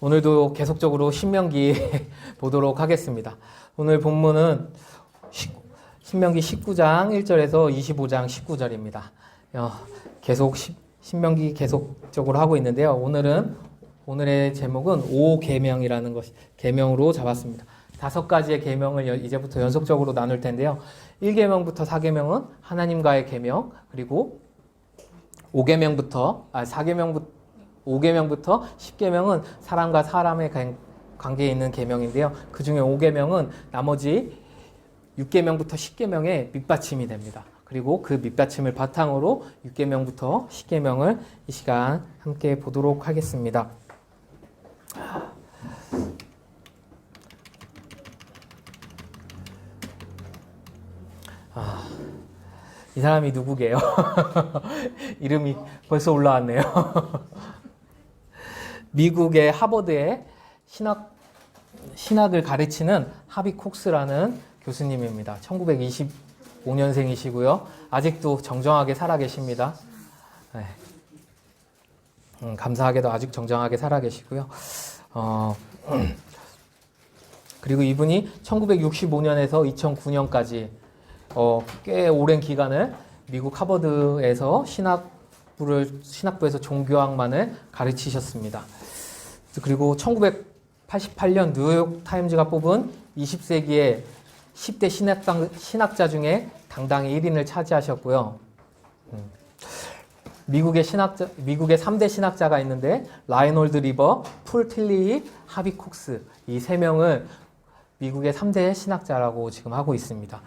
오늘도 계속적으로 신명기 보도록 하겠습니다. 오늘 본문은 신명기 19장 1절에서 25장 19절입니다. 계속 신명기 계속적으로 하고 있는데요. 오늘의 제목은 5계명이라는 것, 계명으로 잡았습니다. 5가지의 계명을 이제부터 연속적으로 나눌 텐데요. 1계명부터 4계명은 하나님과의 계명, 그리고 5계명부터 10계명은 사람과 사람의 관계에 있는 계명인데요. 그 중에 5계명은 나머지 6계명부터 10계명의 밑받침이 됩니다. 그리고 그 밑받침을 바탕으로 6계명부터 10계명을 이 시간 함께 보도록 하겠습니다. 이 사람이 누구게요? 이름이 벌써 올라왔네요. 미국의 하버드의 신학을 가르치는 하비 콕스라는 교수님입니다. 1925년생이시고요. 아직도 정정하게 살아계십니다. 네. 감사하게도 아직 정정하게 살아계시고요. 그리고 이분이 1965년에서 2009년까지 꽤 오랜 기간을 미국 하버드에서 신학부에서 종교학만을 가르치셨습니다. 그리고 1988년 뉴욕 타임즈가 뽑은 20세기의 10대 신학자 중에 당당히 1인을 차지하셨고요. 미국의 3대 신학자가 있는데 라이놀드 리버, 풀 틸리, 하비 콕스 이 3명을 미국의 3대 신학자라고 지금 하고 있습니다.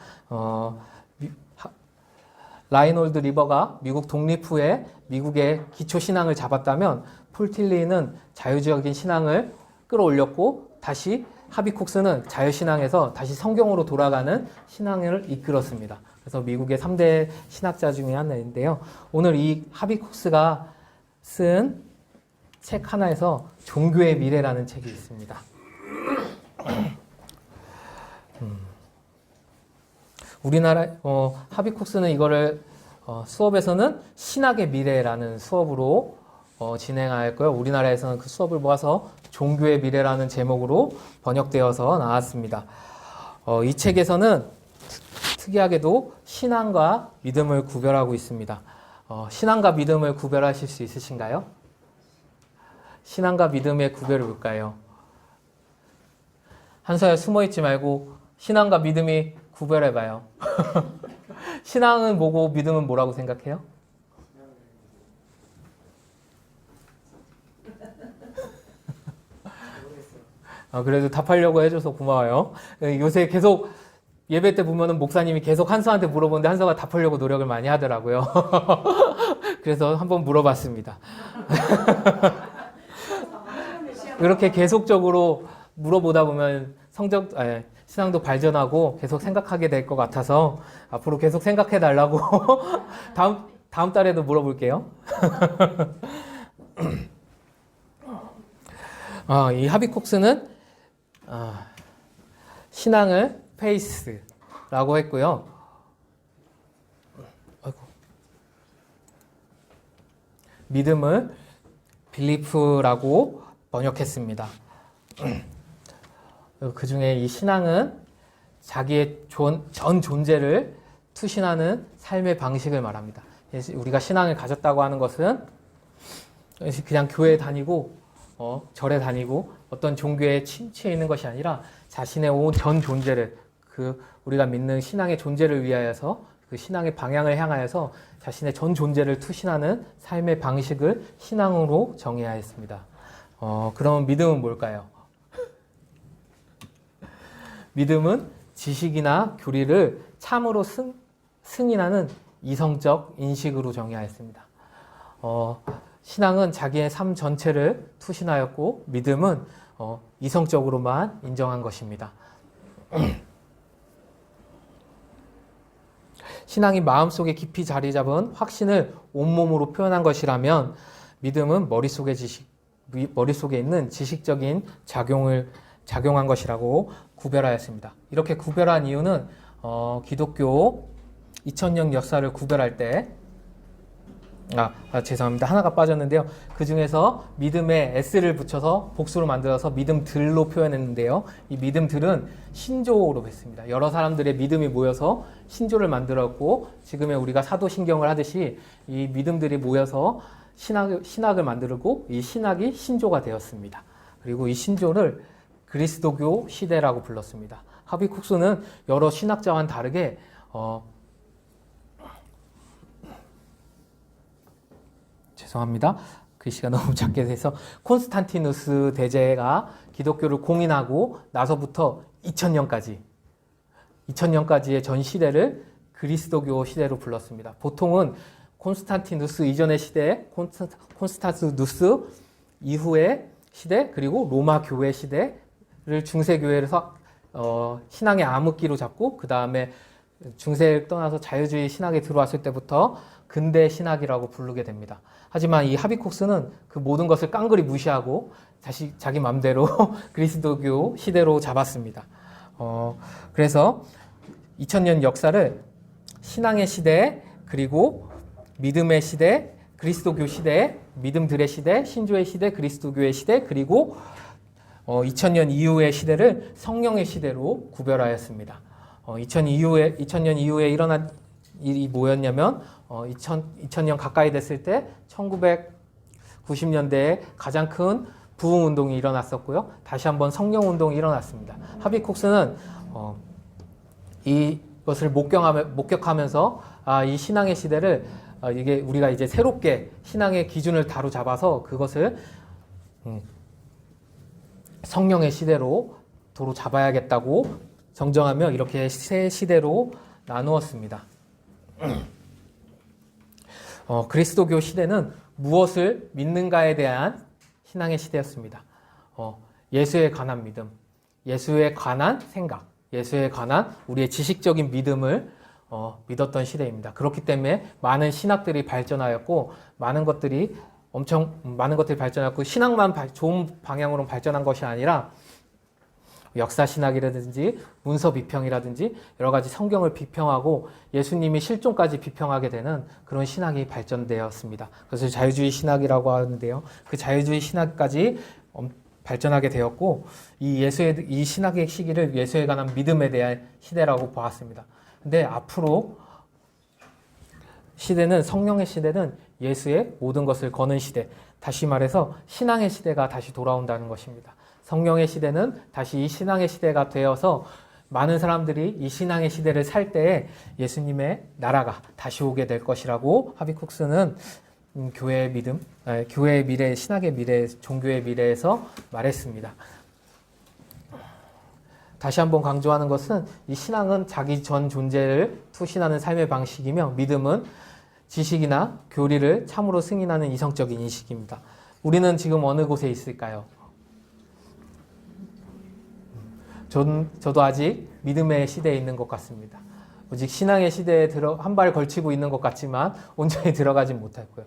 라이놀드 리버가 미국 독립 후에 미국의 기초 신앙을 잡았다면 풀 틸리는 자유적인 신앙을 끌어올렸고 다시 하비 콕스는 자유신앙에서 다시 성경으로 돌아가는 신앙을 이끌었습니다. 그래서 미국의 3대 신학자 중에 하나인데요. 오늘 이 하비 콕스가 쓴 책 하나에서 종교의 미래라는 책이 있습니다. 우리나라 하비 콕스는 이거를 수업에서는 신학의 미래라는 수업으로 진행하였고요. 우리나라에서는 그 수업을 모아서 종교의 미래라는 제목으로 번역되어서 나왔습니다. 이 책에서는 특이하게도 신앙과 믿음을 구별하고 있습니다. 신앙과 믿음을 구별하실 수 있으신가요? 신앙과 믿음의 구별이 뭘까요? 한서야 숨어있지 말고 신앙과 믿음이 구별해봐요. 신앙은 뭐고 믿음은 뭐라고 생각해요? 그래도 답하려고 해줘서 고마워요. 요새 계속 예배 때 보면은 목사님이 계속 한서한테 물어보는데 한서가 답하려고 노력을 많이 하더라고요. 그래서 한번 물어봤습니다. 이렇게 계속적으로 물어보다 보면 신앙도 발전하고 계속 생각하게 될 것 같아서 앞으로 계속 생각해 달라고 다음 달에도 물어볼게요. 이 하비 콕스는 신앙을 페이스라고 했고요. 믿음을 빌리프라고 번역했습니다. 그 중에 이 신앙은 자기의 전 존재를 투신하는 삶의 방식을 말합니다. 우리가 신앙을 가졌다고 하는 것은 그냥 교회에 다니고 절에 다니고 어떤 종교에 침체해 있는 것이 아니라 자신의 온 전 존재를 우리가 믿는 신앙의 존재를 위하여서 그 신앙의 방향을 향하여서 자신의 전 존재를 투신하는 삶의 방식을 신앙으로 정의하였습니다. 그럼 믿음은 뭘까요? 믿음은 지식이나 교리를 참으로 승인하는 이성적 인식으로 정의하였습니다. 신앙은 자기의 삶 전체를 투신하였고 믿음은 이성적으로만 인정한 것입니다. 신앙이 마음속에 깊이 자리 잡은 확신을 온몸으로 표현한 것이라면 믿음은 머릿속에 있는 지식적인 작용한 것이라고 구별하였습니다. 이렇게 구별한 이유는 기독교 2000년 역사를 구별할 때 죄송합니다. 하나가 빠졌는데요. 그 중에서 믿음에 s를 붙여서 복수로 만들어서 믿음들로 표현했는데요. 이 믿음들은 신조로 했습니다. 여러 사람들의 믿음이 모여서 신조를 만들었고, 지금의 우리가 사도신경을 하듯이 이 믿음들이 모여서 신학을 만들고, 이 신학이 신조가 되었습니다. 그리고 이 신조를 그리스도교 시대라고 불렀습니다. 하비쿡스는 여러 신학자와는 다르게 죄송합니다. 글씨가 너무 작게 돼서 콘스탄티누스 대제가 기독교를 공인하고 나서부터 2000년까지의 전 시대를 그리스도교 시대로 불렀습니다. 보통은 콘스탄티누스 이전의 시대, 콘스탄티누스 이후의 시대, 그리고 로마 교회 시대를 중세교회에서 신앙의 암흑기로 잡고, 그 다음에 중세를 떠나서 자유주의 신학에 들어왔을 때부터 근대 신학이라고 부르게 됩니다. 하지만 이 하비쿡스는 그 모든 것을 깡그리 무시하고 자기 마음대로 그리스도교 시대로 잡았습니다. 그래서 2000년 역사를 신앙의 시대, 그리고 믿음의 시대, 그리스도교 시대, 믿음들의 시대, 신조의 시대, 그리스도교의 시대, 그리고 2000년 이후의 시대를 성령의 시대로 구별하였습니다. 2000년 이후에 일어난 일이 뭐였냐면 2000년 가까이 됐을 때 1990년대에 가장 큰 부흥운동이 일어났었고요. 다시 한번 성령운동이 일어났습니다. 하비쿡스는 이것을 목격하면서 이 신앙의 시대를 이게 우리가 이제 새롭게 신앙의 기준을 다루 잡아서 그것을 성령의 시대로 도로 잡아야겠다고 정정하며 이렇게 세 시대로 나누었습니다. 그리스도교 시대는 무엇을 믿는가에 대한 신앙의 시대였습니다. 예수에 관한 믿음, 예수에 관한 생각, 예수에 관한 우리의 지식적인 믿음을 믿었던 시대입니다. 그렇기 때문에 많은 신학들이 발전하였고, 많은 것들이 발전하였고, 신학만 좋은 방향으로 발전한 것이 아니라 역사신학이라든지 문서 비평이라든지 여러 가지 성경을 비평하고 예수님이 실존까지 비평하게 되는 그런 신학이 발전되었습니다. 그래서 자유주의 신학이라고 하는데요. 그 자유주의 신학까지 발전하게 되었고, 이 신학의 시기를 예수에 관한 믿음에 대한 시대라고 보았습니다. 근데 앞으로 성령의 시대는 예수의 모든 것을 거는 시대, 다시 말해서 신앙의 시대가 다시 돌아온다는 것입니다. 성령의 시대는 다시 이 신앙의 시대가 되어서 많은 사람들이 이 신앙의 시대를 살 때에 예수님의 나라가 다시 오게 될 것이라고 하비쿡스는 교회의 믿음, 교회의 미래, 신학의 미래, 종교의 미래에서 말했습니다. 다시 한번 강조하는 것은 이 신앙은 자기 전 존재를 투신하는 삶의 방식이며, 믿음은 지식이나 교리를 참으로 승인하는 이성적인 인식입니다. 우리는 지금 어느 곳에 있을까요? 저도 아직 믿음의 시대에 있는 것 같습니다. 오직 신앙의 시대에 한 발 걸치고 있는 것 같지만 온전히 들어가진 못했고요.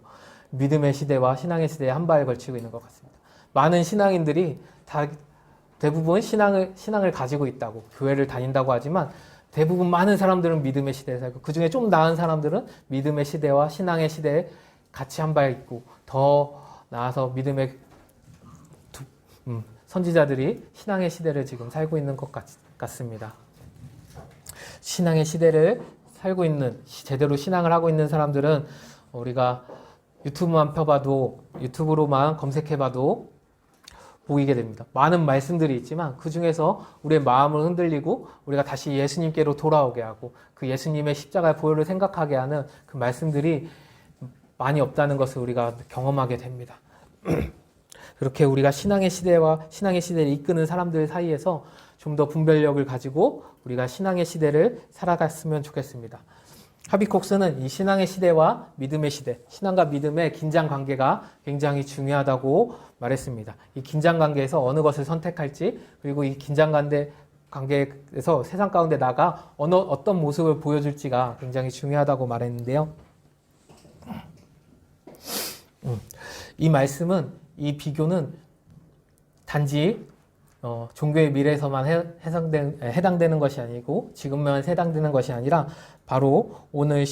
믿음의 시대와 신앙의 시대에 한 발 걸치고 있는 것 같습니다. 많은 신앙인들이 대부분 신앙을 가지고 있다고, 교회를 다닌다고 하지만 대부분 많은 사람들은 믿음의 시대에 살고, 그 중에 좀 나은 사람들은 믿음의 시대와 신앙의 시대에 같이 한 발 있고, 더 나아서 믿음의 선지자들이 신앙의 시대를 지금 살고 있는 것 같습니다. 신앙의 시대를 살고 있는, 제대로 신앙을 하고 있는 사람들은 우리가 유튜브로만 검색해봐도 보이게 됩니다. 많은 말씀들이 있지만 그 중에서 우리의 마음을 흔들리고 우리가 다시 예수님께로 돌아오게 하고 그 예수님의 십자가의 보혈을 생각하게 하는 그 말씀들이 많이 없다는 것을 우리가 경험하게 됩니다. 그렇게 우리가 신앙의 시대를 이끄는 사람들 사이에서 좀 더 분별력을 가지고 우리가 신앙의 시대를 살아갔으면 좋겠습니다. 하비콕스는 이 신앙의 시대와 믿음의 시대, 신앙과 믿음의 긴장 관계가 굉장히 중요하다고 말했습니다. 이 긴장 관계에서 어느 것을 선택할지, 그리고 이 긴장 관계에서 세상 가운데 나가 어떤 모습을 보여줄지가 굉장히 중요하다고 말했는데요. 이 말씀은, 이 비교는 단지 종교의 미래에서만 해당되는 것이 아니고 지금만 해당되는 것이 아니라 바로 오늘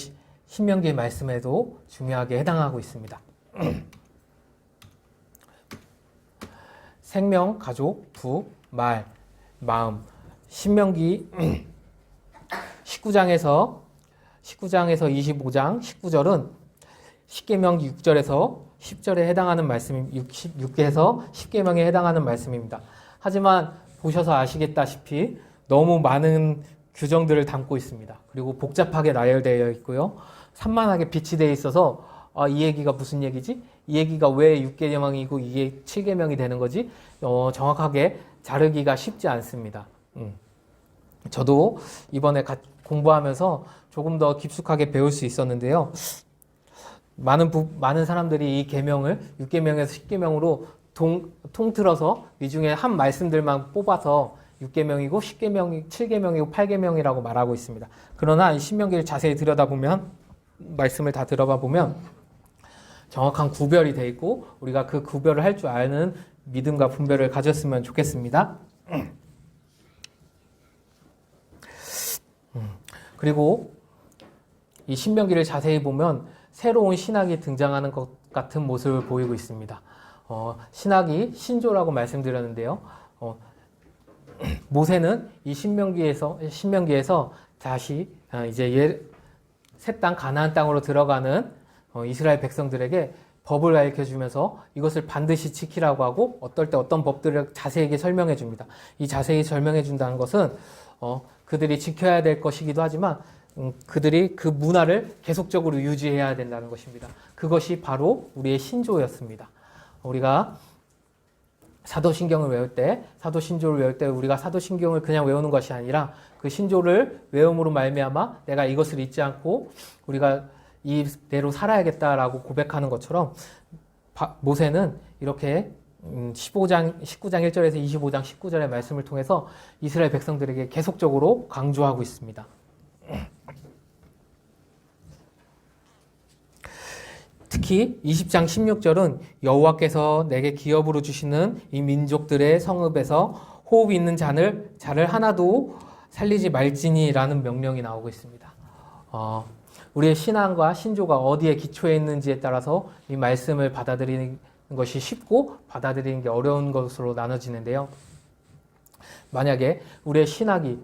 신명기의 말씀에도 중요하게 해당하고 있습니다. 생명, 가족, 부, 말, 마음. 신명기 19장에서 25장 19절은 십계명 6절에서 10절에 해당하는 말씀, 6에서 10계명에 해당하는 말씀입니다. 하지만 보셔서 아시겠다시피 너무 많은 규정들을 담고 있습니다. 그리고 복잡하게 나열되어 있고요. 산만하게 비치되어 있어서 이 얘기가 무슨 얘기지? 이 얘기가 왜 6계명이고 이게 7계명이 되는 거지? 정확하게 자르기가 쉽지 않습니다. 저도 이번에 공부하면서 조금 더 깊숙하게 배울 수 있었는데요. 많은 사람들이 이 계명을 6계명에서 10계명으로 통틀어서 이 중에 한 말씀들만 뽑아서 6계명이고 10계명이 7계명이고 8계명이라고 말하고 있습니다. 그러나 이 신명기를 자세히 들여다보면 말씀을 다 들어봐 보면 정확한 구별이 돼 있고 우리가 그 구별을 할 줄 아는 믿음과 분별을 가졌으면 좋겠습니다. 그리고 이 신명기를 자세히 보면 새로운 신학이 등장하는 것 같은 모습을 보이고 있습니다. 신학이 신조라고 말씀드렸는데요. 모세는 이 신명기에서 다시 이제 새 땅 가나안 땅으로 들어가는 이스라엘 백성들에게 법을 가르쳐주면서 이것을 반드시 지키라고 하고 어떨 때 어떤 법들을 자세하게 설명해 줍니다. 이 자세히 설명해 준다는 것은 그들이 지켜야 될 것이기도 하지만 그들이 그 문화를 계속적으로 유지해야 된다는 것입니다. 그것이 바로 우리의 신조였습니다. 우리가 사도신경을 외울 때, 사도신조를 외울 때 우리가 사도신경을 그냥 외우는 것이 아니라 그 신조를 외움으로 말미암아 내가 이것을 잊지 않고 우리가 이대로 살아야겠다라고 고백하는 것처럼 모세는 이렇게 19장 1절에서 25장 19절의 말씀을 통해서 이스라엘 백성들에게 계속적으로 강조하고 있습니다. 특히 20장 16절은 여호와께서 내게 기업으로 주시는 이 민족들의 성읍에서 호흡 있는 자를 하나도 살리지 말지니라는 명령이 나오고 있습니다. 우리의 신앙과 신조가 어디에 기초해 있는지에 따라서 이 말씀을 받아들이는 것이 쉽고 받아들이는 게 어려운 것으로 나눠지는데요. 만약에 우리의 신앙이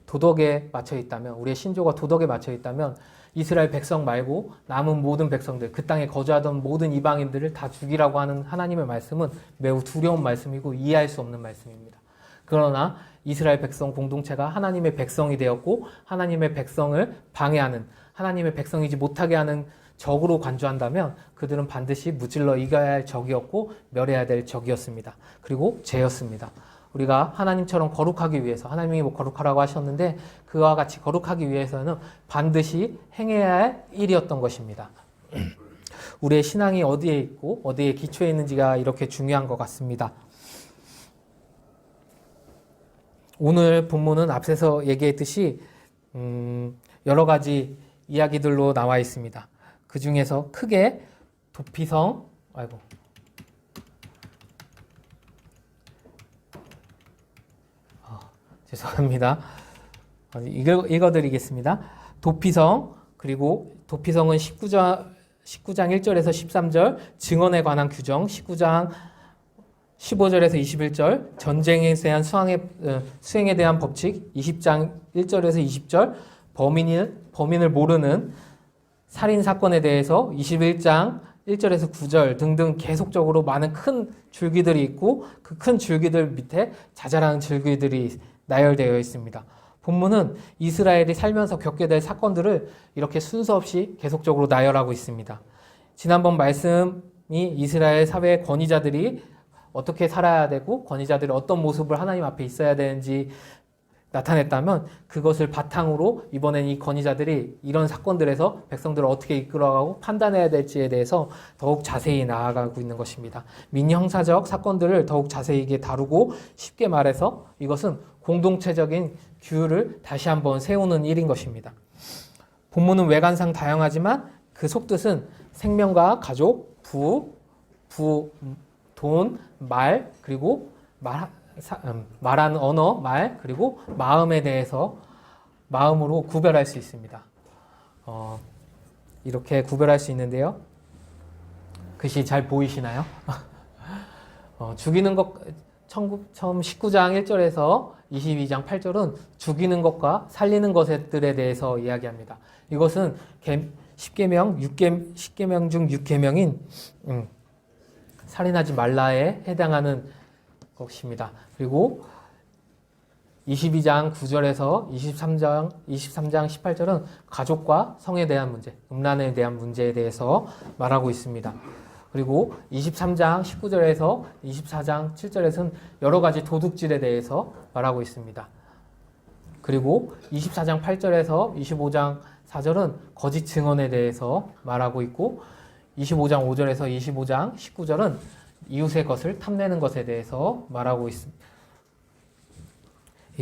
도덕에 맞춰 있다면, 우리의 신조가 도덕에 맞춰 있다면 이스라엘 백성 말고 남은 모든 백성들, 그 땅에 거주하던 모든 이방인들을 다 죽이라고 하는 하나님의 말씀은 매우 두려운 말씀이고 이해할 수 없는 말씀입니다. 그러나 이스라엘 백성 공동체가 하나님의 백성이 되었고 하나님의 백성을 방해하는, 하나님의 백성이지 못하게 하는 적으로 간주한다면 그들은 반드시 무찔러 이겨야 할 적이었고 멸해야 될 적이었습니다. 그리고 죄였습니다. 우리가 하나님처럼 거룩하기 위해서, 하나님이 거룩하라고 하셨는데 그와 같이 거룩하기 위해서는 반드시 행해야 할 일이었던 것입니다. 우리의 신앙이 어디에 있고 어디에 기초해 있는지가 이렇게 중요한 것 같습니다. 오늘 본문은 앞서서 얘기했듯이 여러 가지 이야기들로 나와 있습니다. 그 중에서 크게 도피성, 죄송합니다. 읽어드리겠습니다. 도피성, 그리고 도피성은 19장 1절에서 13절, 증언에 관한 규정, 19장 15절에서 21절, 전쟁에 대한 수행에 대한 법칙, 20장 1절에서 20절, 범인을 모르는 살인사건에 대해서 21장 1절에서 9절 등등 계속적으로 많은 큰 줄기들이 있고 그 큰 줄기들 밑에 자잘한 줄기들이 나열되어 있습니다. 본문은 이스라엘이 살면서 겪게 될 사건들을 이렇게 순서 없이 계속적으로 나열하고 있습니다. 지난번 말씀이 이스라엘 사회의 권위자들이 어떻게 살아야 되고 권위자들이 어떤 모습을 하나님 앞에 있어야 되는지 나타냈다면 그것을 바탕으로 이번엔 이 권위자들이 이런 사건들에서 백성들을 어떻게 이끌어가고 판단해야 될지에 대해서 더욱 자세히 나아가고 있는 것입니다. 민형사적 사건들을 더욱 자세히 다루고 쉽게 말해서 이것은 공동체적인 규율을 다시 한번 세우는 일인 것입니다. 본문은 외관상 다양하지만 그 속뜻은 생명과 가족, 돈, 말, 그리고 말하는 언어, 말, 그리고 마음에 대해서 마음으로 구별할 수 있습니다. 이렇게 구별할 수 있는데요. 글씨 잘 보이시나요? 죽이는 것, 처음 19장 1절에서 22장 8절은 죽이는 것과 살리는 것들에 대해서 이야기합니다. 이것은 10계명 중 6계명인 살인하지 말라에 해당하는 것입니다. 그리고 22장 9절에서 23장 18절은 가족과 성에 대한 문제, 음란에 대한 문제에 대해서 말하고 있습니다. 그리고 23장 19절에서 24장 7절에서는 여러 가지 도둑질에 대해서 말하고 있습니다. 그리고 24장 8절에서 25장 4절은 거짓 증언에 대해서 말하고 있고 25장 5절에서 25장 19절은 이웃의 것을 탐내는 것에 대해서 말하고 있습니다.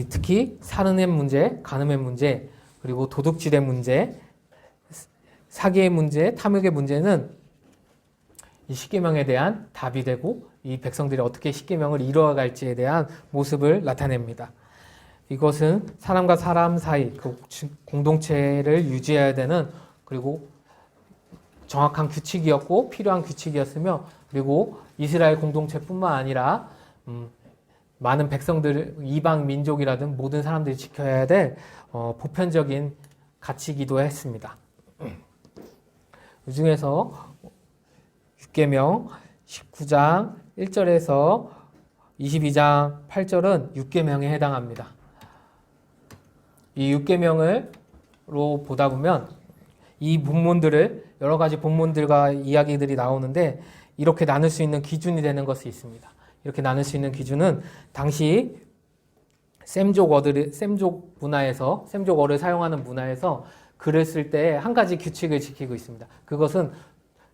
특히 살인의 문제, 간음의 문제, 그리고 도둑질의 문제, 사기의 문제, 탐욕의 문제는 이 십계명에 대한 답이 되고 이 백성들이 어떻게 십계명을 이루어갈지에 대한 모습을 나타냅니다. 이것은 사람과 사람 사이 그 공동체를 유지해야 되는 그리고 정확한 규칙이었고 필요한 규칙이었으며 그리고 이스라엘 공동체뿐만 아니라 많은 백성들, 이방 민족이라든 모든 사람들이 지켜야 될 보편적인 가치이기도 했습니다. 이 중에서 6계명 19장 1절에서 22장 8절은 6계명에 해당합니다. 이 6계명으로 보다 보면 이 본문들을 여러 가지 본문들과 이야기들이 나오는데 이렇게 나눌 수 있는 기준이 되는 것이 있습니다. 이렇게 나눌 수 있는 기준은 당시 셈족 문화에서 셈족어를 사용하는 문화에서 글을 쓸 때 한 가지 규칙을 지키고 있습니다. 그것은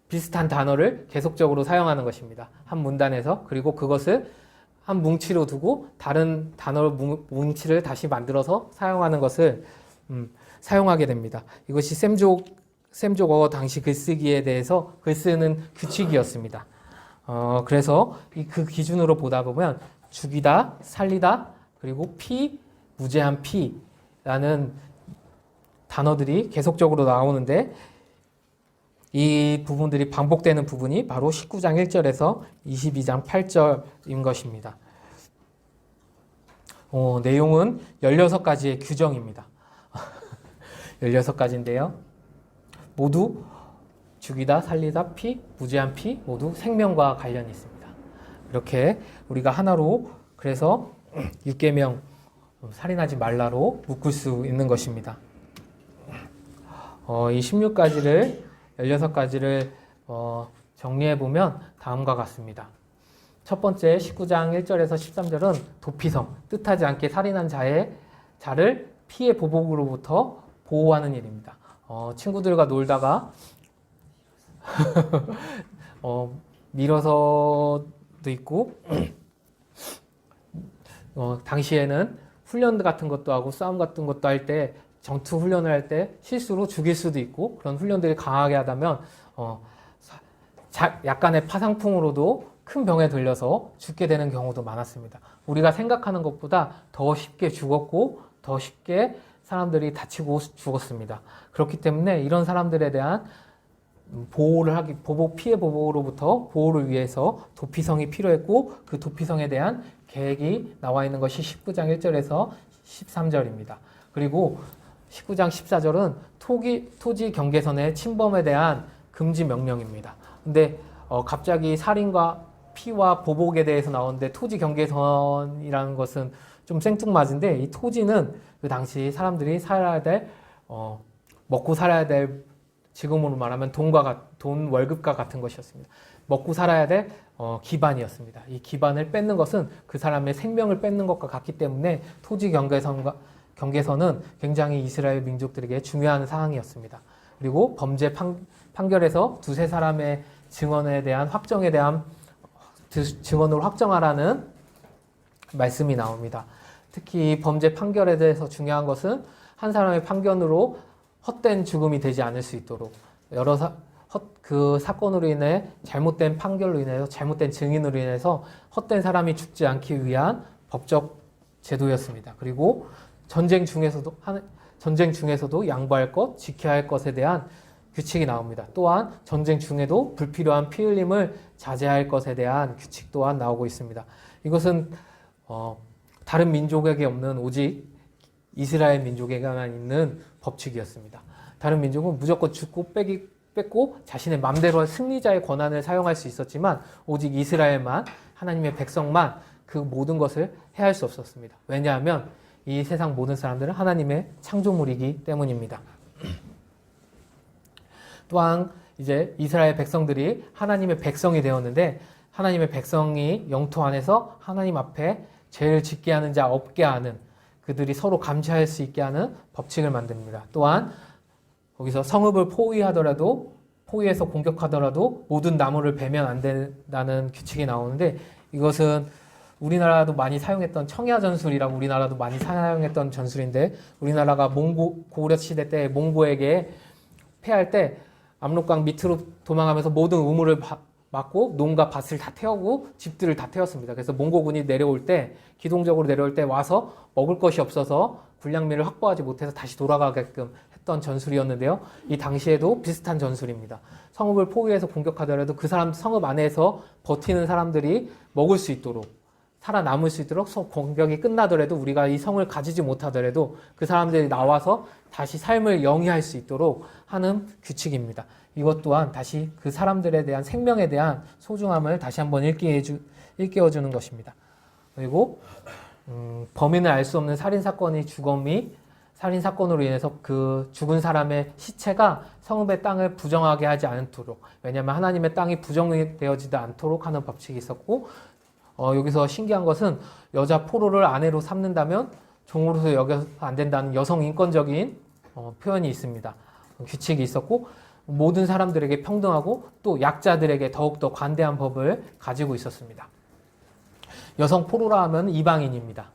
비슷한 단어를 계속적으로 사용하는 것입니다. 한 문단에서 그리고 그것을 한 뭉치로 두고 다른 단어 뭉치를 다시 만들어서 사용하는 것을 사용하게 됩니다. 이것이 셈족어 당시 글쓰기에 대해서 글쓰는 규칙이었습니다. 그래서 그 기준으로 보다 보면 죽이다, 살리다, 그리고 피, 무죄한 피라는 단어들이 계속적으로 나오는데 이 부분들이 반복되는 부분이 바로 19장 1절에서 22장 8절인 것입니다. 내용은 16가지의 규정입니다. 16가지인데요. 모두 죽이다, 살리다, 피, 무죄한 피 모두 생명과 관련이 있습니다. 이렇게 우리가 하나로 그래서 6계명 살인하지 말라로 묶을 수 있는 것입니다. 이 16가지를 정리해보면 다음과 같습니다. 첫 번째 19장 1절에서 13절은 도피성, 뜻하지 않게 살인한 자를 피해 보복으로부터 보호하는 일입니다. 친구들과 놀다가 밀어서도 있고 당시에는 훈련 같은 것도 하고 싸움 같은 것도 할 때 전투 훈련을 할 때 실수로 죽일 수도 있고 그런 훈련들이 강하게 하다면 약간의 파상풍으로도 큰 병에 들려서 죽게 되는 경우도 많았습니다. 우리가 생각하는 것보다 더 쉽게 죽었고 더 쉽게 사람들이 다치고 죽었습니다. 그렇기 때문에 이런 사람들에 대한 피해 보복으로부터 보호를 위해서 도피성이 필요했고 그 도피성에 대한 계획이 나와 있는 것이 19장 1절에서 13절입니다. 그리고 19장 14절은 토지 경계선의 침범에 대한 금지 명령입니다. 근데 갑자기 살인과 피와 보복에 대해서 나오는데 토지 경계선이라는 것은 좀 생뚱맞은데 이 토지는 그 당시 사람들이 살아야 될 먹고 살아야 될 지금으로 말하면 돈 월급과 같은 것이었습니다. 먹고 살아야 될 기반이었습니다. 이 기반을 뺏는 것은 그 사람의 생명을 뺏는 것과 같기 때문에 토지 경계선은 굉장히 이스라엘 민족들에게 중요한 사항이었습니다. 그리고 범죄 판결에서 두세 사람의 증언에 대한 확정에 대한 증언으로 확정하라는 말씀이 나옵니다. 특히 범죄 판결에 대해서 중요한 것은 한 사람의 판결으로 헛된 죽음이 되지 않을 수 있도록 그 사건으로 인해 잘못된 판결로 인해서 잘못된 증인으로 인해서 헛된 사람이 죽지 않기 위한 법적 제도였습니다. 그리고 전쟁 중에서도 전쟁 중에서도 양보할 것, 지켜야 할 것에 대한 규칙이 나옵니다. 또한 전쟁 중에도 불필요한 피 흘림을 자제할 것에 대한 규칙 또한 나오고 있습니다. 이것은 다른 민족에게 없는 오직 이스라엘 민족에게만 있는 법칙이었습니다. 다른 민족은 무조건 죽고 뺏고 자신의 맘대로 승리자의 권한을 사용할 수 있었지만 오직 이스라엘만, 하나님의 백성만 그 모든 것을 해야 할 수 없었습니다. 왜냐하면 이 세상 모든 사람들은 하나님의 창조물이기 때문입니다. 또한 이제 이스라엘 백성들이 하나님의 백성이 되었는데 하나님의 백성이 영토 안에서 하나님 앞에 죄를 짓게 하는 자 없게 하는, 그들이 서로 감시할 수 있게 하는 법칙을 만듭니다. 또한 거기서 성읍을 포위해서 공격하더라도 모든 나무를 베면 안 된다는 규칙이 나오는데, 이것은 우리나라도 많이 사용했던 청야전술이라고 우리나라도 많이 사용했던 전술인데, 우리나라가 고구려 시대 때 몽고에게 패할 때 압록강 밑으로 도망하면서 모든 우물을 막고 농가 밭을 다 태우고 집들을 다 태웠습니다. 그래서 몽고군이 기동적으로 내려올 때 와서 먹을 것이 없어서 군량미를 확보하지 못해서 다시 돌아가게끔 했던 전술이었는데요. 이 당시에도 비슷한 전술입니다. 성읍을 포위해서 공격하더라도 그 성읍 안에서 버티는 사람들이 먹을 수 있도록, 살아남을 수 있도록 공격이 끝나더라도, 우리가 이 성을 가지지 못하더라도 그 사람들이 나와서 다시 삶을 영위할 수 있도록 하는 규칙입니다. 이것 또한 다시 그 사람들에 대한 생명에 대한 소중함을 다시 한번 일깨워주는 것입니다. 그리고 범인을 알 수 없는 살인사건이 살인사건으로 인해서 그 죽은 사람의 시체가 성읍의 땅을 부정하게 하지 않도록, 왜냐하면 하나님의 땅이 부정되어지지 않도록 하는 법칙이 있었고, 여기서 신기한 것은 여자 포로를 아내로 삼는다면 종으로서 여겨서 안 된다는 여성 인권적인 표현이 있습니다. 규칙이 있었고, 모든 사람들에게 평등하고 또 약자들에게 더욱더 관대한 법을 가지고 있었습니다. 여성 포로라 하면 이방인입니다.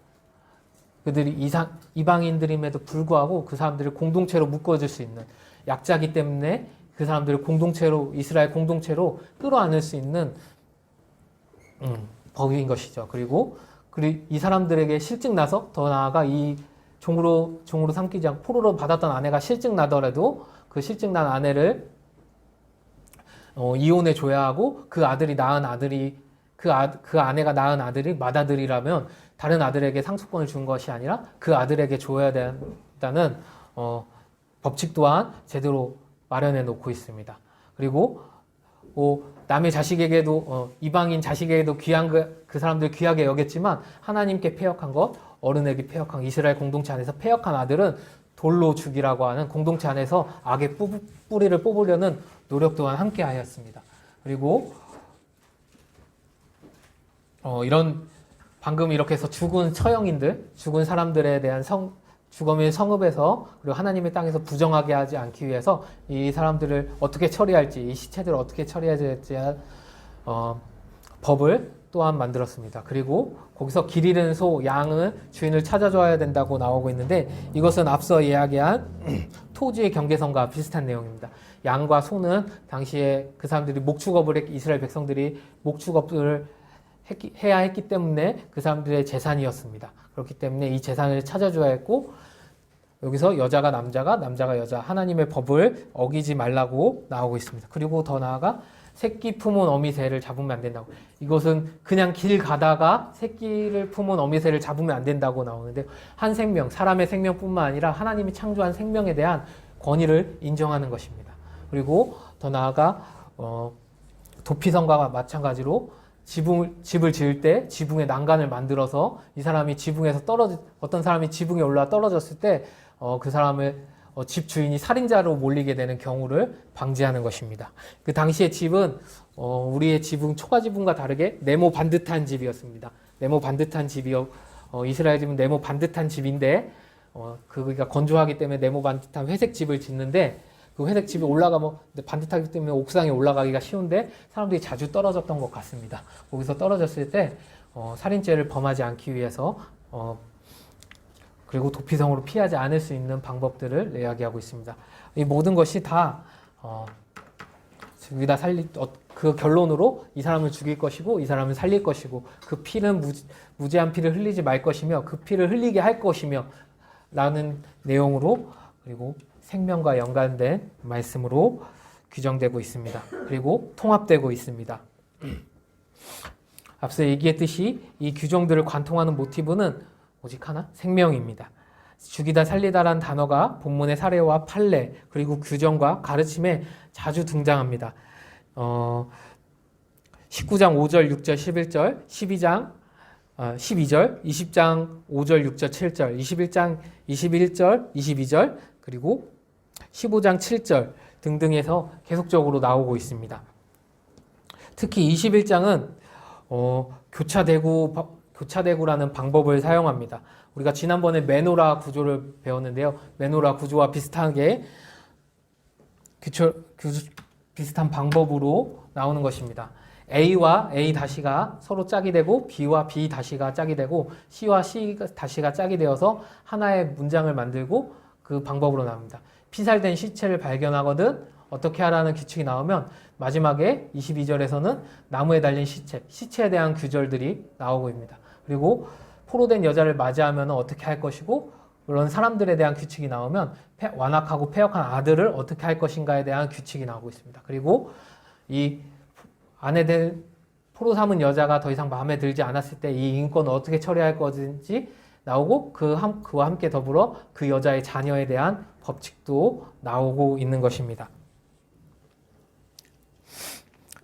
그들이 이방인들임에도 불구하고 그 사람들을 공동체로 묶어줄 수 있는, 약자기 때문에 그 사람들을 이스라엘 공동체로 끌어안을 수 있는 법인 것이죠. 그리고 이 사람들에게 실증 나서, 더 나아가 이 종으로 삼기지 않고 포로로 받았던 아내가 실증 나더라도 그 실증 난 아내를 이혼해 줘야 하고, 그 아내가 낳은 아들이 맏아들이라면 다른 아들에게 상속권을 준 것이 아니라 그 아들에게 줘야 된다는 법칙 또한 제대로 마련해 놓고 있습니다. 그리고 남의 자식에게도, 이방인 자식에게도 귀한 그 사람들 귀하게 여겼지만 하나님께 패역한 것, 어른에게 패역한, 이스라엘 공동체 안에서 패역한 아들은 돌로 죽이라고 하는, 공동체 안에서 악의 뿌리를 뽑으려는 노력 또한 함께 하였습니다. 그리고 이런 방금 이렇게 해서 죽은 사람들에 대한 죽음의 성읍에서, 그리고 하나님의 땅에서 부정하게 하지 않기 위해서 이 사람들을 어떻게 처리할지, 이 시체들을 어떻게 처리해야 될지 법을 또한 만들었습니다. 그리고 거기서 길 잃은 소, 양은 주인을 찾아줘야 된다고 나오고 있는데, 이것은 앞서 이야기한 토지의 경계선과 비슷한 내용입니다. 양과 소는 당시에 그 사람들이 이스라엘 백성들이 목축업을 해야 했기 때문에 그 사람들의 재산이었습니다. 그렇기 때문에 이 재산을 찾아줘야 했고, 여기서 여자가 남자가 여자, 하나님의 법을 어기지 말라고 나오고 있습니다. 그리고 더 나아가 새끼 품은 어미새를 잡으면 안 된다고. 이것은 그냥 길 가다가 새끼를 품은 어미새를 잡으면 안 된다고 나오는데, 한 생명, 사람의 생명뿐만 아니라 하나님이 창조한 생명에 대한 권위를 인정하는 것입니다. 그리고 더 나아가 도피성과 마찬가지로 집을 지을 때 지붕에 난간을 만들어서 이 사람이 어떤 사람이 지붕에 올라 떨어졌을 때 그 사람을 집 주인이 살인자로 몰리게 되는 경우를 방지하는 것입니다. 그 당시의 집은 우리의 초가 지붕과 다르게 네모 반듯한 집이었습니다. 네모 반듯한 집이요. 이스라엘 집은 네모 반듯한 집인데 그가 건조하기 때문에 네모 반듯한 회색 집을 짓는데, 그 회색 집이 반듯하기 때문에 옥상에 올라가기가 쉬운데 사람들이 자주 떨어졌던 것 같습니다. 거기서 떨어졌을 때 살인죄를 범하지 않기 위해서 그리고 도피성으로 피하지 않을 수 있는 방법들을 이야기하고 있습니다. 이 모든 것이 다 그 결론으로 이 사람을 죽일 것이고 이 사람을 살릴 것이고, 그 피는 무죄한 피를 흘리지 말 것이며 그 피를 흘리게 할 것이며 라는 내용으로 그리고 생명과 연관된 말씀으로 규정되고 있습니다. 그리고 통합되고 있습니다. 앞서 얘기했듯이 이 규정들을 관통하는 모티브는 오직 하나, 생명입니다. 죽이다 살리다란 단어가 본문의 사례와 판례 그리고 규정과 가르침에 자주 등장합니다. 19장 5절, 6절, 11절, 12절, 20장 5절, 6절, 7절, 21장 21절, 22절, 그리고 15장 7절 등등에서 계속적으로 나오고 있습니다. 특히 21장은 교차대구라는 방법을 사용합니다. 우리가 지난번에 메노라 구조를 배웠는데요. 메노라 구조와 비슷하게 비슷한 방법으로 나오는 것입니다. A와 A-가 서로 짝이 되고 B와 B-가 짝이 되고 C와 C-가 짝이 되어서 하나의 문장을 만들고 그 방법으로 나옵니다. 피살된 시체를 발견하거든 어떻게 하라는 규칙이 나오면 마지막에 22절에서는 나무에 달린 시체에 대한 규절들이 나오고 있습니다. 그리고 포로된 여자를 맞이하면 어떻게 할 것이고 그런 사람들에 대한 규칙이 나오면 완악하고 패역한 아들을 어떻게 할 것인가에 대한 규칙이 나오고 있습니다. 그리고 이 아내 된 포로 삼은 여자가 더 이상 마음에 들지 않았을 때 이 인권을 어떻게 처리할 것인지 나오고 그와 함께 더불어 그 여자의 자녀에 대한 법칙도 나오고 있는 것입니다.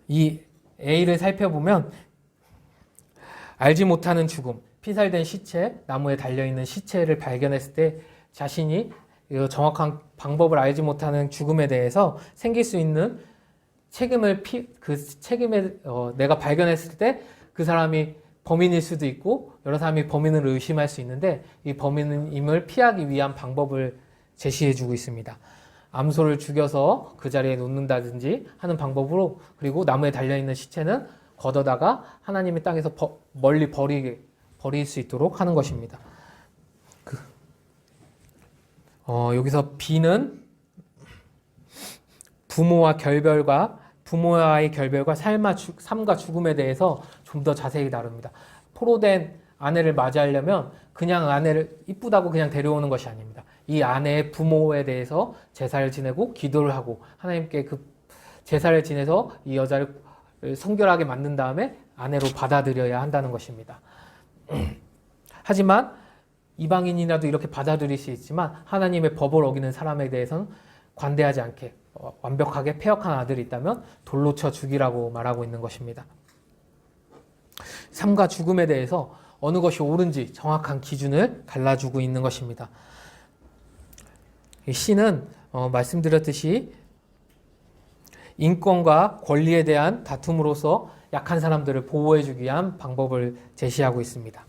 이 A를 살펴보면 알지 못하는 죽음, 피살된 시체, 나무에 달려있는 시체를 발견했을 때 자신이 정확한 방법을 알지 못하는 죽음에 대해서 생길 수 있는 내가 발견했을 때 그 사람이 범인일 수도 있고 여러 사람이 범인을 의심할 수 있는데 이 범인임을 피하기 위한 방법을 제시해주고 있습니다. 암소를 죽여서 그 자리에 놓는다든지 하는 방법으로 그리고 나무에 달려있는 시체는 걷어다가 하나님의 땅에서 멀리 버릴 수 있도록 하는 것입니다. 여기서 B는 부모와의 결별과 삶과 죽음에 대해서 좀 더 자세히 다룹니다. 포로된 아내를 맞이하려면 그냥 아내를 이쁘다고 그냥 데려오는 것이 아닙니다. 이 아내의 부모에 대해서 제사를 지내고 기도를 하고 하나님께 그 제사를 지내서 이 여자를 성결하게 만든 다음에 아내로 받아들여야 한다는 것입니다. 하지만 이방인이라도 이렇게 받아들일 수 있지만 하나님의 법을 어기는 사람에 대해서는 관대하지 않게 완벽하게 패역한 아들이 있다면 돌로 쳐 죽이라고 말하고 있는 것입니다. 삶과 죽음에 대해서 어느 것이 옳은지 정확한 기준을 갈라주고 있는 것입니다. C는 말씀드렸듯이 인권과 권리에 대한 다툼으로서 약한 사람들을 보호해주기 위한 방법을 제시하고 있습니다.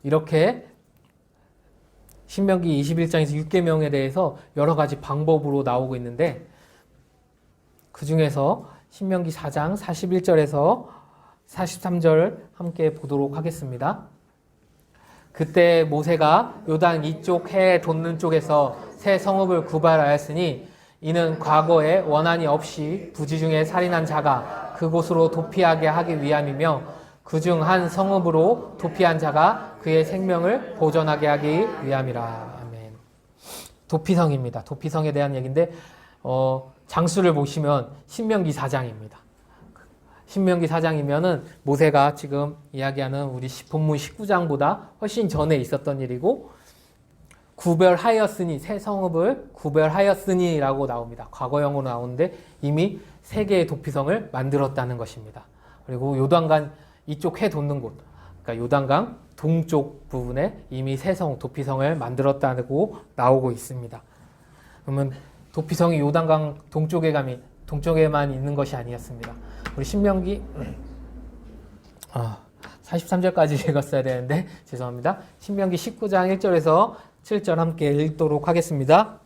이렇게 신명기 21장에서 6계명에 대해서 여러 가지 방법으로 나오고 있는데 그 중에서 신명기 4장 41절에서 43절 함께 보도록 하겠습니다. 그때 모세가 요단 이쪽 해 돋는 쪽에서 새 성읍을 구발하였으니 이는 과거에 원한이 없이 부지 중에 살인한 자가 그곳으로 도피하게 하기 위함이며 그중 한 성읍으로 도피한 자가 그의 생명을 보존하게 하기 위함이라. 아멘. 도피성입니다. 도피성에 대한 얘기인데 장수를 보시면 신명기 4장입니다. 신명기 4장이면은 모세가 지금 이야기하는 우리 본문 19장보다 훨씬 전에 있었던 일이고 구별하였으니 새 성읍을 구별하였으니라고 나옵니다. 과거형으로 나오는데 이미 세 개의 도피성을 만들었다는 것입니다. 그리고 요단강 이쪽 해 돋는 곳, 그러니까 요단강 동쪽 부분에 이미 새 도피성을 만들었다고 나오고 있습니다. 그러면 도피성이 요단강 동쪽에만 있는 것이 아니었습니다. 우리 신명기 43절까지 읽었어야 되는데 죄송합니다. 신명기 19장 1절에서 7절 함께 읽도록 하겠습니다.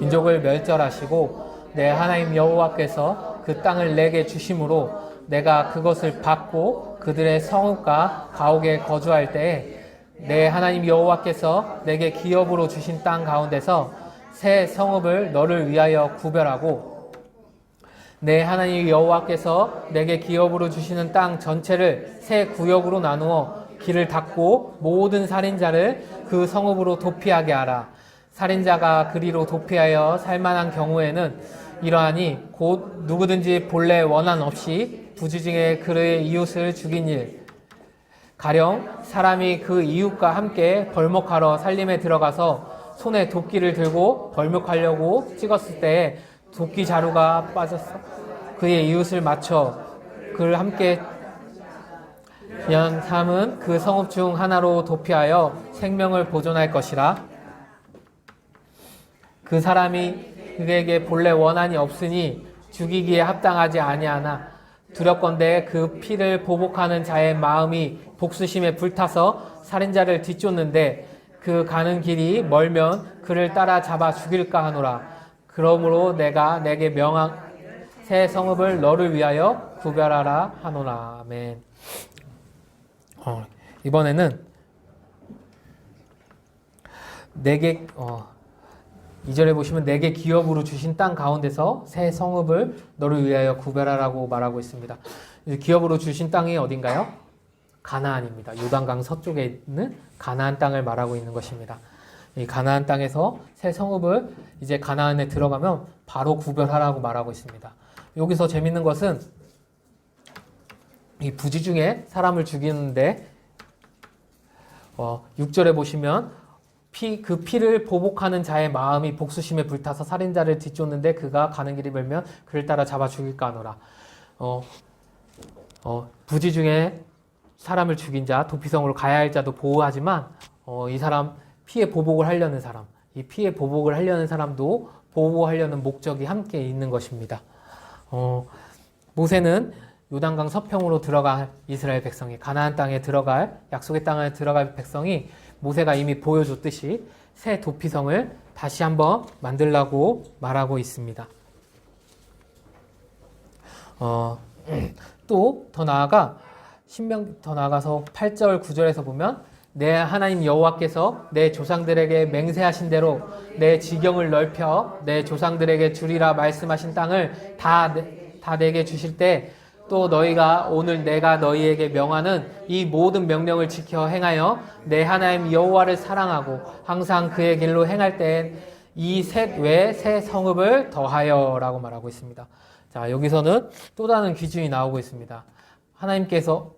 민족을 멸절하시고 내 하나님 여호와께서 그 땅을 내게 주심으로 내가 그것을 받고 그들의 성읍과 가옥에 거주할 때에 내 하나님 여호와께서 내게 기업으로 주신 땅 가운데서 새 성읍을 너를 위하여 구별하고 내 하나님 여호와께서 내게 기업으로 주시는 땅 전체를 세 구역으로 나누어 길을 닫고 모든 살인자를 그 성읍으로 도피하게 하라. 살인자가 그리로 도피하여 살만한 경우에는 이러하니 곧 누구든지 본래 원한 없이 부지중에 그의 이웃을 죽인 일, 가령 사람이 그 이웃과 함께 벌목하러 살림에 들어가서 손에 도끼를 들고 벌목하려고 찍었을 때에 도끼 자루가 빠졌어 그의 이웃을 맞춰 그를 함께 연 삶은 그 성읍 중 하나로 도피하여 생명을 보존할 것이라. 그 사람이 그에게 본래 원한이 없으니 죽이기에 합당하지 아니하나 두렵건대 그 피를 보복하는 자의 마음이 복수심에 불타서 살인자를 뒤쫓는데 그 가는 길이 멀면 그를 따라 잡아 죽일까 하노라. 그러므로 내가 내게 명한 새 성읍을 너를 위하여 구별하라 하노라. 아멘. 이번에는 내게 2절에 보시면 내게 기업으로 주신 땅 가운데서 새 성읍을 너를 위하여 구별하라고 말하고 있습니다. 기업으로 주신 땅이 어딘가요? 가나안입니다. 요단강 서쪽에 있는 가나안 땅을 말하고 있는 것입니다. 이 가나안 땅에서 새 성읍을 이제 가나안에 들어가면 바로 구별하라고 말하고 있습니다. 여기서 재밌는 것은 이 부지 중에 사람을 죽이는데 6절에 보시면 그 피를 보복하는 자의 마음이 복수심에 불타서 살인자를 뒤쫓는데 그가 가는 길이 멀면 그를 따라 잡아 죽일까 하노라. 부지 중에 사람을 죽인 자, 도피성으로 가야 할 자도 보호하지만 이 사람 피해 보복을 하려는 사람, 이 피해 보복을 하려는 사람도 보호하려는 목적이 함께 있는 것입니다. 모세는 요단강 서평으로 들어갈 이스라엘 백성이, 가나안 땅에 들어갈, 약속의 땅에 들어갈 백성이 모세가 이미 보여줬듯이 새 도피성을 다시 한번 만들라고 말하고 있습니다. 또 더 나아가서 8절 9절에서 보면 내 하나님 여호와께서 내 조상들에게 맹세하신 대로 내 지경을 넓혀 내 조상들에게 주리라 말씀하신 땅을 다 내게 주실 때 또 너희가 오늘 내가 너희에게 명하는 이 모든 명령을 지켜 행하여 내 하나님 여호와를 사랑하고 항상 그의 길로 행할 때엔 이 셋 외에 새 성읍을 더하여 라고 말하고 있습니다. 자, 여기서는 또 다른 기준이 나오고 있습니다. 하나님께서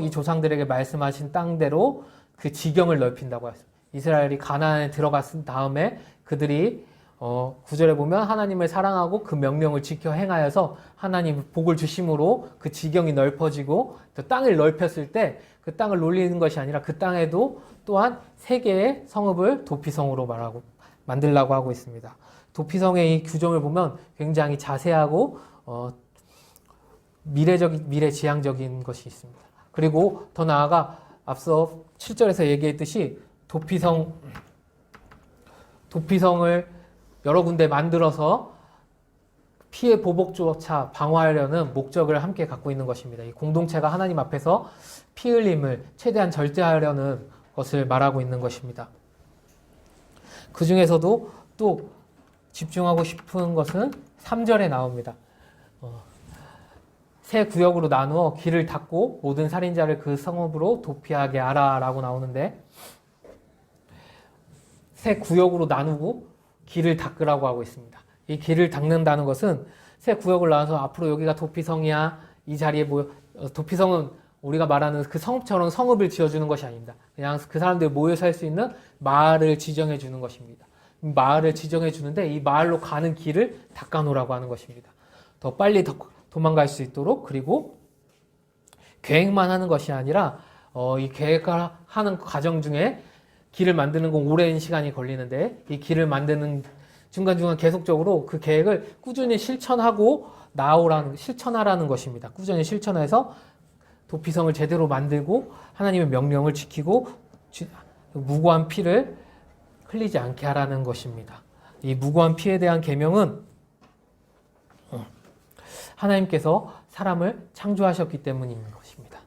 이 조상들에게 말씀하신 땅대로 그 지경을 넓힌다고 했습니다. 이스라엘이 가나안에 들어갔은 다음에 그들이 9절에 보면 하나님을 사랑하고 그 명령을 지켜 행하여서 하나님 복을 주심으로 그 지경이 넓어지고 그 땅을 넓혔을 때 그 땅을 놀리는 것이 아니라 그 땅에도 또한 3개의 성읍을 도피성으로 만들라고 하고 있습니다. 도피성의 이 규정을 보면 굉장히 자세하고 미래지향적인 것이 있습니다. 그리고 더 나아가 앞서 7절에서 얘기했듯이 도피성을 여러 군데 만들어서 피해 보복조차 방어하려는 목적을 함께 갖고 있는 것입니다. 이 공동체가 하나님 앞에서 피 흘림을 최대한 절제하려는 것을 말하고 있는 것입니다. 그 중에서도 또 집중하고 싶은 것은 3절에 나옵니다. 새 구역으로 나누어 길을 닫고 모든 살인자를 그 성읍으로 도피하게 하라 라고 나오는데 새 구역으로 나누고 길을 닦으라고 하고 있습니다. 이 길을 닦는다는 것은 새 구역을 나눠서 앞으로 여기가 도피성이야 이 자리에 모여 도피성은 우리가 말하는 그 성읍처럼 성읍을 지어주는 것이 아닙니다. 그냥 그 사람들이 모여 살 수 있는 마을을 지정해 주는 것입니다. 마을을 지정해 주는데 이 마을로 가는 길을 닦아 놓으라고 하는 것입니다. 더 빨리 도망갈 수 있도록 그리고 계획만 하는 것이 아니라 이 계획을 하는 과정 중에 길을 만드는 건 오랜 시간이 걸리는데 이 길을 만드는 중간중간 계속적으로 그 계획을 꾸준히 실천하라는 것입니다. 꾸준히 실천해서 도피성을 제대로 만들고 하나님의 명령을 지키고 무고한 피를 흘리지 않게 하라는 것입니다. 이 무고한 피에 대한 계명은 하나님께서 사람을 창조하셨기 때문인 것입니다.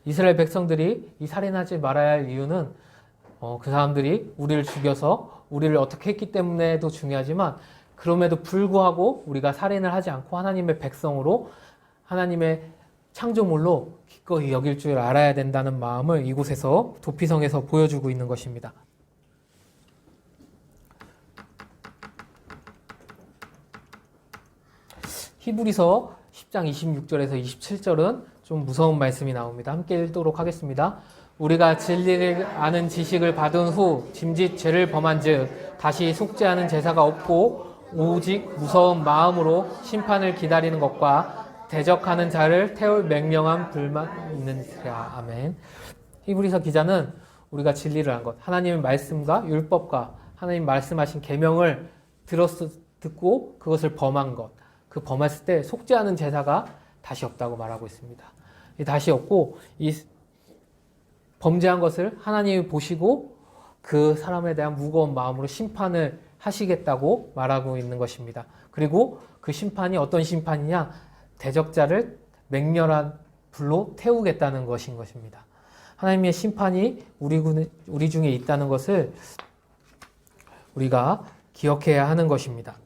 이스라엘 백성들이 이 살인하지 말아야 할 이유는 그 사람들이 우리를 죽여서 우리를 어떻게 했기 때문에도 중요하지만 그럼에도 불구하고 우리가 살인을 하지 않고 하나님의 백성으로 하나님의 창조물로 기꺼이 여길 줄 알아야 된다는 마음을 이곳에서 도피성에서 보여주고 있는 것입니다. 히브리서 10장 26절에서 27절은 좀 무서운 말씀이 나옵니다. 함께 읽도록 하겠습니다. 우리가 진리를 아는 지식을 받은 후 짐짓 죄를 범한 즉 다시 속죄하는 제사가 없고 오직 무서운 마음으로 심판을 기다리는 것과 대적하는 자를 태울 맹령한 불만 있는지라. 아멘. 히브리서 기자는 우리가 진리를 안 것, 하나님의 말씀과 율법과 하나님 말씀하신 계명을 듣고 그것을 범한 것, 그 범했을 때 속죄하는 제사가 다시 없다고 말하고 있습니다. 다시 없고 이 범죄한 것을 하나님이 보시고 그 사람에 대한 무거운 마음으로 심판을 하시겠다고 말하고 있는 것입니다. 그리고 그 심판이 어떤 심판이냐? 대적자를 맹렬한 불로 태우겠다는 것인 것입니다. 하나님의 심판이 우리 중에 있다는 것을 우리가 기억해야 하는 것입니다.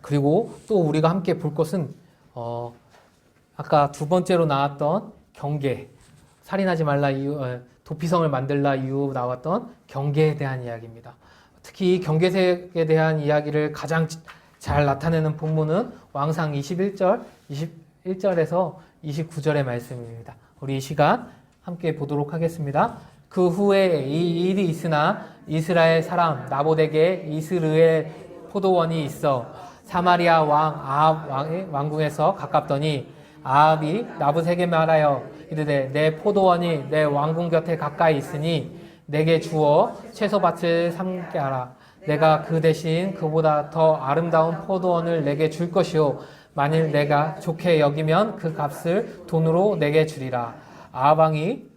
그리고 또 우리가 함께 볼 것은 아까 두 번째로 나왔던 경계, 살인하지 말라 이유, 도피성을 만들라 이유 나왔던 경계에 대한 이야기입니다. 특히 이 경계색에 대한 이야기를 가장 잘 나타내는 본문은 왕상 21절에서 29절의 말씀입니다. 우리 이 시간 함께 보도록 하겠습니다. 그 후에 이 일이 있으나 이스라엘 사람 나봇에게 이스르엘 포도원이 있어 사마리아 왕 아합 왕의 왕궁에서 가깝더니 아합이 나봇에게 말하여 이르되 내 포도원이 내 왕궁 곁에 가까이 있으니 내게 주어 채소밭을 삼게 하라. 내가 그 대신 그보다 더 아름다운 포도원을 내게 줄 것이요 만일 내가 좋게 여기면 그 값을 돈으로 내게 주리라. 아합 왕이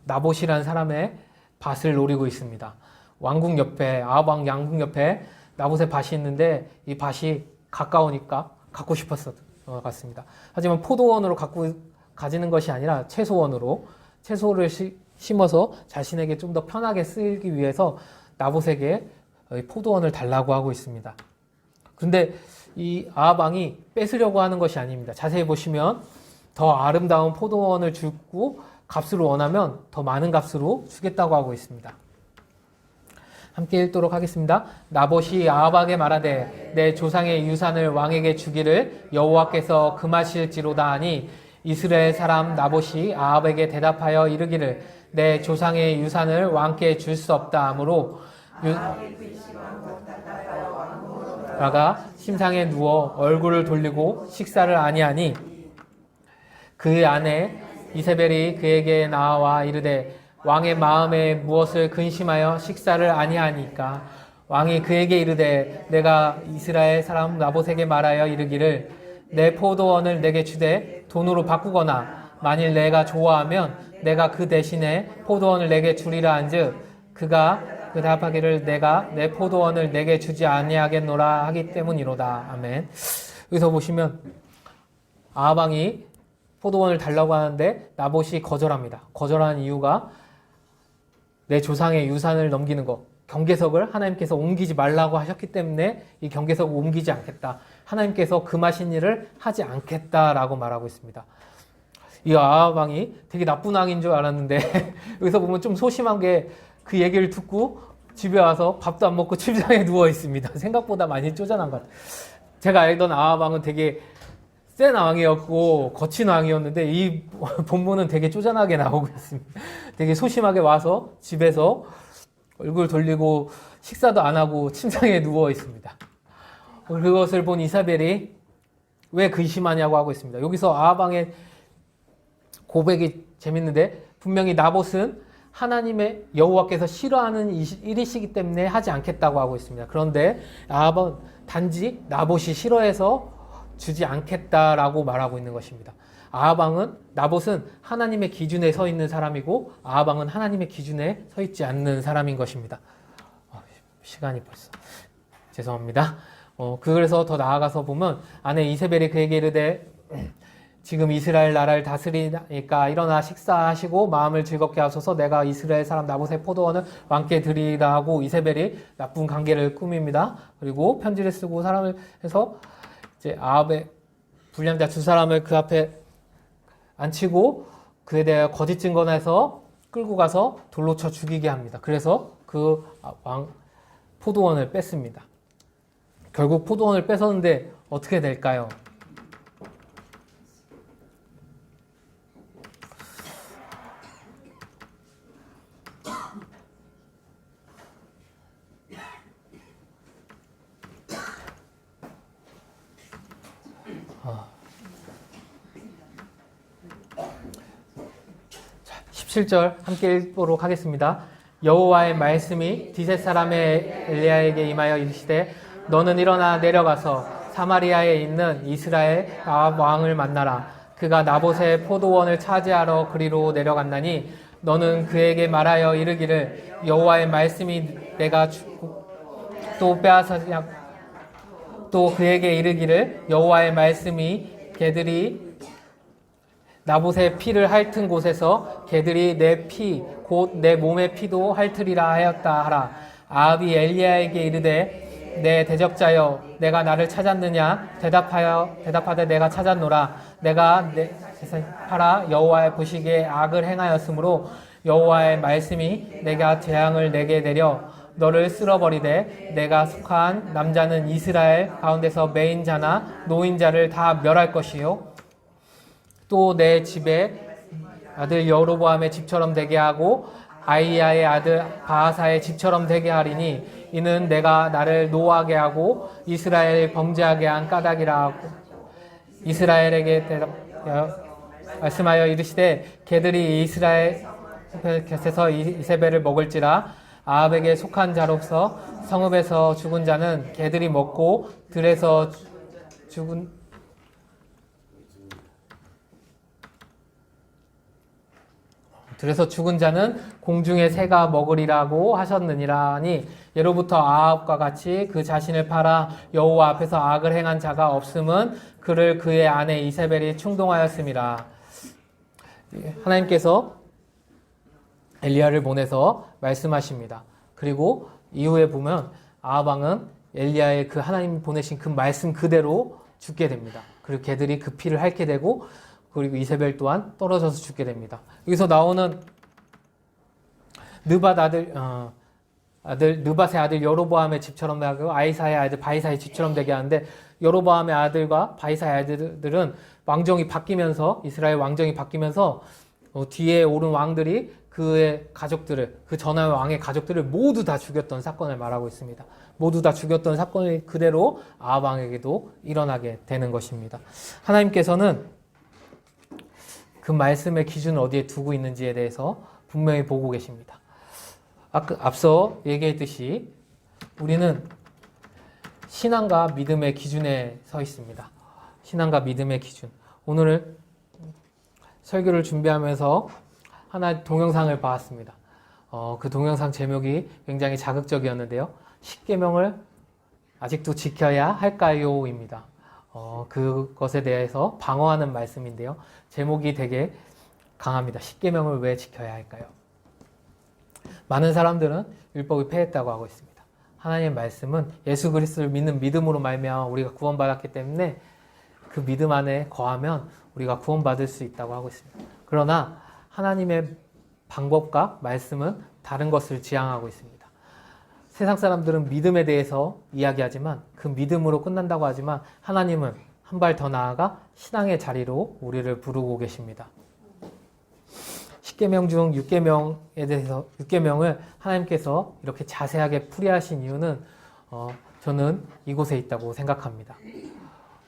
나봇이라는 사람의 밭을 노리고 있습니다. 왕궁 옆에 아합 왕 왕궁 옆에 나봇의 밭이 있는데 이 밭이 가까우니까 갖고 싶었을 것 같습니다. 하지만 포도원으로 가지는 것이 아니라 채소원으로 채소를 심어서 자신에게 좀 더 편하게 쓰기 위해서 나봇에게 포도원을 달라고 하고 있습니다. 그런데 이 아합 왕이 뺏으려고 하는 것이 아닙니다. 자세히 보시면 더 아름다운 포도원을 주고 값을 원하면 더 많은 값으로 주겠다고 하고 있습니다. 함께 읽도록 하겠습니다. 나봇이 아합에게 말하되 내 조상의 유산을 왕에게 주기를 여호와께서 금하실지로다 하니 이스라엘 사람 나봇이 아합에게 대답하여 이르기를 내 조상의 유산을 왕께 줄 수 없다 하므로 나가 침상에 누워 얼굴을 돌리고 식사를 아니하니 그 아내 이세벨이 그에게 나와 이르되 왕의 마음에 무엇을 근심하여 식사를 아니하니까 왕이 그에게 이르되 내가 이스라엘 사람 나봇에게 말하여 이르기를 내 포도원을 내게 주되 돈으로 바꾸거나 만일 내가 좋아하면 내가 그 대신에 포도원을 내게 주리라 한즉 그가 대답하기를 내가 내 포도원을 내게 주지 아니하겠노라 하기 때문이로다. 아멘. 여기서 보시면 아합 왕이 포도원을 달라고 하는데 나봇이 거절합니다. 거절한 이유가 내 조상의 유산을 넘기는 것, 경계석을 하나님께서 옮기지 말라고 하셨기 때문에 이 경계석을 옮기지 않겠다. 하나님께서 금하신 일을 하지 않겠다라고 말하고 있습니다. 이 아합 왕이 되게 나쁜 왕인 줄 알았는데 여기서 보면 좀 소심한 게 그 얘기를 듣고 집에 와서 밥도 안 먹고 침상에 누워 있습니다. 생각보다 많이 쪼잔한 것 같아요. 제가 알던 아합 왕은 되게 센 왕이었고 거친 왕이었는데 이 본문은 되게 쪼잔하게 나오고 있습니다. 되게 소심하게 와서 집에서 얼굴 돌리고 식사도 안 하고 침상에 누워 있습니다. 그것을 본 이사벨이 왜 근심하냐고 하고 있습니다. 여기서 아합 왕의 고백이 재밌는데 분명히 나봇은 하나님의 여호와께서 싫어하는 일이시기 때문에 하지 않겠다고 하고 있습니다. 그런데 아합은 단지 나봇이 싫어해서 주지 않겠다라고 말하고 있는 것입니다. 아합 왕은 나봇은 하나님의 기준에 서 있는 사람이고 아합 왕은 하나님의 기준에 서 있지 않는 사람인 것입니다. 시간이 벌써 죄송합니다. 그래서 더 나아가서 보면 아내 이세벨이 그에게 이르되 지금 이스라엘 나라를 다스리니까 일어나 식사하시고 마음을 즐겁게 하소서. 내가 이스라엘 사람 나봇의 포도원을 왕께 드리라 하고 이세벨이 나쁜 관계를 꾸밉니다. 그리고 편지를 쓰고 사람을 해서 이제 아합의 불량자 두 사람을 그 앞에 앉히고 그에 대해 거짓 증거해서 끌고 가서 돌로 쳐 죽이게 합니다. 그래서 그 왕 포도원을 뺐습니다. 결국 포도원을 뺏었는데 어떻게 될까요? 자, 17절 함께 읽도록 하겠습니다. 여호와의 말씀이 디셋 사람의 엘리야에게 임하여 이르시되 너는 일어나 내려가서 사마리아에 있는 이스라엘 아합 왕을 만나라. 그가 나봇의 포도원을 차지하러 그리로 내려갔나니 너는 그에게 말하여 이르기를 여호와의 말씀이 내가 또 빼앗았냐. 또 그에게 이르기를 여호와의 말씀이 개들이 나봇의 피를 핥은 곳에서 개들이 내 피 곧 내 몸의 피도 핥으리라 하였다 하라. 아합이 엘리야에게 이르되 내 대적자여 내가 나를 찾았느냐. 대답하되 내가 찾았노라. 내가 내 팔아 여호와의 보시기에 악을 행하였으므로 여호와의 말씀이 내가 재앙을 내게 내려 너를 쓸어버리되 내가 속한 남자는 이스라엘 가운데서 매인자나 노인자를 다 멸할 것이요 또 내 집에 아들 여로보암의 집처럼 되게 하고 아이야의 아들 바하사의 집처럼 되게 하리니 이는 내가 나를 노하게 하고 이스라엘을 범죄하게 한 까닭이라 하고 이스라엘에게 말씀하여 이르시되 개들이 이스라엘 곁에서 이세벨을 먹을지라. 아합에게 속한 자로서 성읍에서 죽은 자는 개들이 먹고 들에서 죽은 자는 공중의 새가 먹으리라고 하셨느니라니 예로부터 아합과 같이 그 자신을 팔아 여호와 앞에서 악을 행한 자가 없음은 그를 그의 아내 이세벨이 충동하였음이라. 하나님께서 엘리야를 보내서 말씀하십니다. 그리고 이후에 보면 아합 왕은 엘리야의 그 하나님 보내신 그 말씀 그대로 죽게 됩니다. 그리고 개들이 그 피를 핥게 되고 그리고 이세벨 또한 떨어져서 죽게 됩니다. 여기서 나오는 느밧의 아들 여로보암의 집처럼 되게 하고 아이사의 아들 바이사의 집처럼 되게 하는데 여로보암의 아들과 바이사의 아들들은 왕정이 바뀌면서 이스라엘 왕정이 바뀌면서 뒤에 오른 왕들이 그의 가족들을 그 전에 왕의 가족들을 모두 다 죽였던 사건을 말하고 있습니다. 모두 다 죽였던 사건이 그대로 아합 왕에게도 일어나게 되는 것입니다. 하나님께서는 그 말씀의 기준을 어디에 두고 있는지에 대해서 분명히 보고 계십니다. 앞서 얘기했듯이 우리는 신앙과 믿음의 기준에 서 있습니다. 신앙과 믿음의 기준. 오늘 설교를 준비하면서 하나 동영상을 봤습니다. 그 동영상 제목이 굉장히 자극적이었는데요. 10계명을 아직도 지켜야 할까요?입니다. 그것에 대해서 방어하는 말씀인데요. 제목이 되게 강합니다. 10계명을 왜 지켜야 할까요? 많은 사람들은 율법이 폐했다고 하고 있습니다. 하나님의 말씀은 예수 그리스도를 믿는 믿음으로 말미암아 우리가 구원받았기 때문에 그 믿음 안에 거하면 우리가 구원받을 수 있다고 하고 있습니다. 그러나 하나님의 방법과 말씀은 다른 것을 지향하고 있습니다. 세상 사람들은 믿음에 대해서 이야기하지만 그 믿음으로 끝난다고 하지만 하나님은 한 발 더 나아가 신앙의 자리로 우리를 부르고 계십니다. 10계명 중 6계명에 대해서 6계명을 하나님께서 이렇게 자세하게 풀이하신 이유는 저는 이곳에 있다고 생각합니다.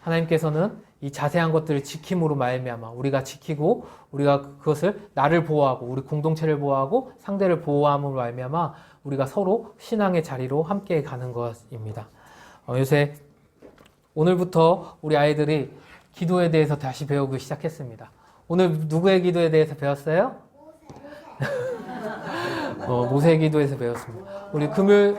하나님께서는 이 자세한 것들을 지킴으로 말미암아 우리가 지키고 우리가 그것을 나를 보호하고 우리 공동체를 보호하고 상대를 보호함으로 말미암아 우리가 서로 신앙의 자리로 함께 가는 것입니다. 요새 오늘부터 우리 아이들이 기도에 대해서 다시 배우기 시작했습니다. 오늘 누구의 기도에 대해서 배웠어요? 모세의 기도에서 배웠습니다. 우리 금요일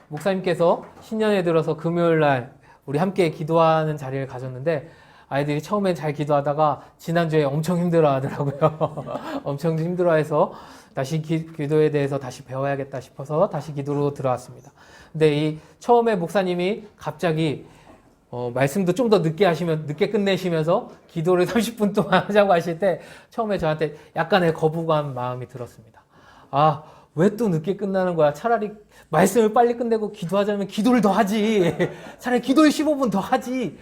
목사님께서 신년에 들어서 금요일 날 우리 함께 기도하는 자리를 가졌는데 아이들이 처음엔 잘 기도하다가 지난주에 엄청 힘들어 하더라고요. 엄청 힘들어해서 다시 기도에 대해서 다시 배워야겠다 싶어서 다시 기도로 들어왔습니다. 근데 이 처음에 목사님이 갑자기 말씀도 좀 더 늦게 끝내시면서 기도를 30분 동안 하자고 하실 때 처음에 저한테 약간의 거부감 마음이 들었습니다. 아, 왜 또 늦게 끝나는 거야? 차라리 말씀을 빨리 끝내고 기도하자면 기도를 더 하지. 차라리 기도를 15분 더 하지.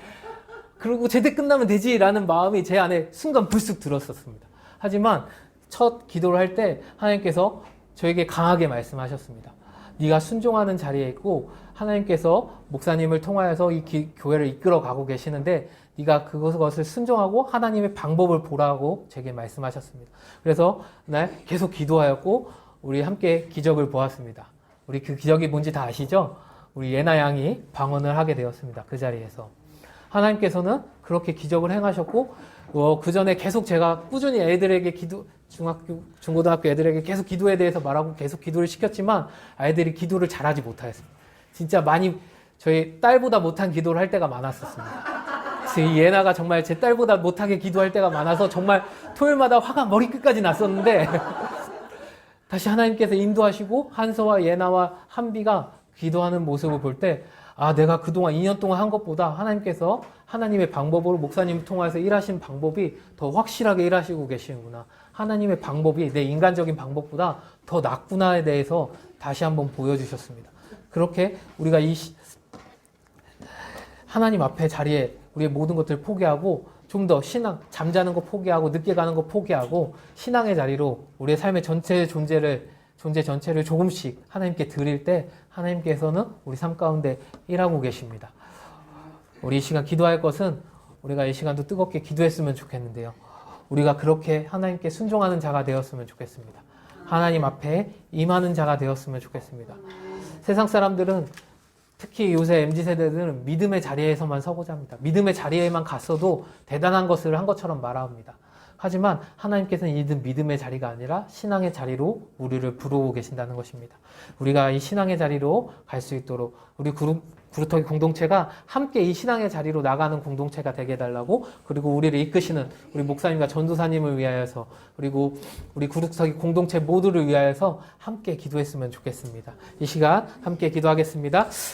그리고 제때 끝나면 되지. 라는 마음이 제 안에 순간 불쑥 들었었습니다. 하지만 첫 기도를 할 때 하나님께서 저에게 강하게 말씀하셨습니다. 네가 순종하는 자리에 있고 하나님께서 목사님을 통하여서 이 교회를 이끌어 가고 계시는데 네가 그것을 순종하고 하나님의 방법을 보라고 제게 말씀하셨습니다. 그래서 날 계속 기도하였고 우리 함께 기적을 보았습니다. 우리 그 기적이 뭔지 다 아시죠? 우리 예나 양이 방언을 하게 되었습니다. 그 자리에서. 하나님께서는 그렇게 기적을 행하셨고 그 전에 계속 제가 꾸준히 애들에게 중학교, 중고등학교 애들에게 계속 기도에 대해서 말하고 계속 기도를 시켰지만 아이들이 기도를 잘하지 못하였습니다. 진짜 많이 저희 딸보다 못한 기도를 할 때가 많았었습니다. 이 예나가 정말 제 딸보다 못하게 기도할 때가 많아서 정말 토요일마다 화가 머리끝까지 났었는데 다시 하나님께서 인도하시고 한서와 예나와 한비가 기도하는 모습을 볼 때 아, 내가 그동안 2년 동안 한 것보다 하나님께서 하나님의 방법으로 목사님을 통해서 일하신 방법이 더 확실하게 일하시고 계시는구나. 하나님의 방법이 내 인간적인 방법보다 더 낫구나에 대해서 다시 한번 보여주셨습니다. 그렇게 우리가 이 하나님 앞에 자리에 우리의 모든 것들을 포기하고 좀 더 신앙, 잠자는 거 포기하고 늦게 가는 거 포기하고 신앙의 자리로 우리의 삶의 존재 전체를 조금씩 하나님께 드릴 때 하나님께서는 우리 삶 가운데 일하고 계십니다. 우리 이 시간 기도할 것은 우리가 이 시간도 뜨겁게 기도했으면 좋겠는데요. 우리가 그렇게 하나님께 순종하는 자가 되었으면 좋겠습니다. 하나님 앞에 임하는 자가 되었으면 좋겠습니다. 세상 사람들은 특히 요새 MZ세대들은 믿음의 자리에서만 서고자 합니다. 믿음의 자리에만 갔어도 대단한 것을 한 것처럼 말합니다. 하지만 하나님께서는 이 믿음의 자리가 아니라 신앙의 자리로 우리를 부르고 계신다는 것입니다. 우리가 이 신앙의 자리로 갈 수 있도록 우리 구루터기 공동체가 함께 이 신앙의 자리로 나가는 공동체가 되게 해달라고, 그리고 우리를 이끄시는 우리 목사님과 전도사님을 위하여서, 그리고 우리 구루터기 공동체 모두를 위하여서 함께 기도했으면 좋겠습니다. 이 시간 함께 기도하겠습니다.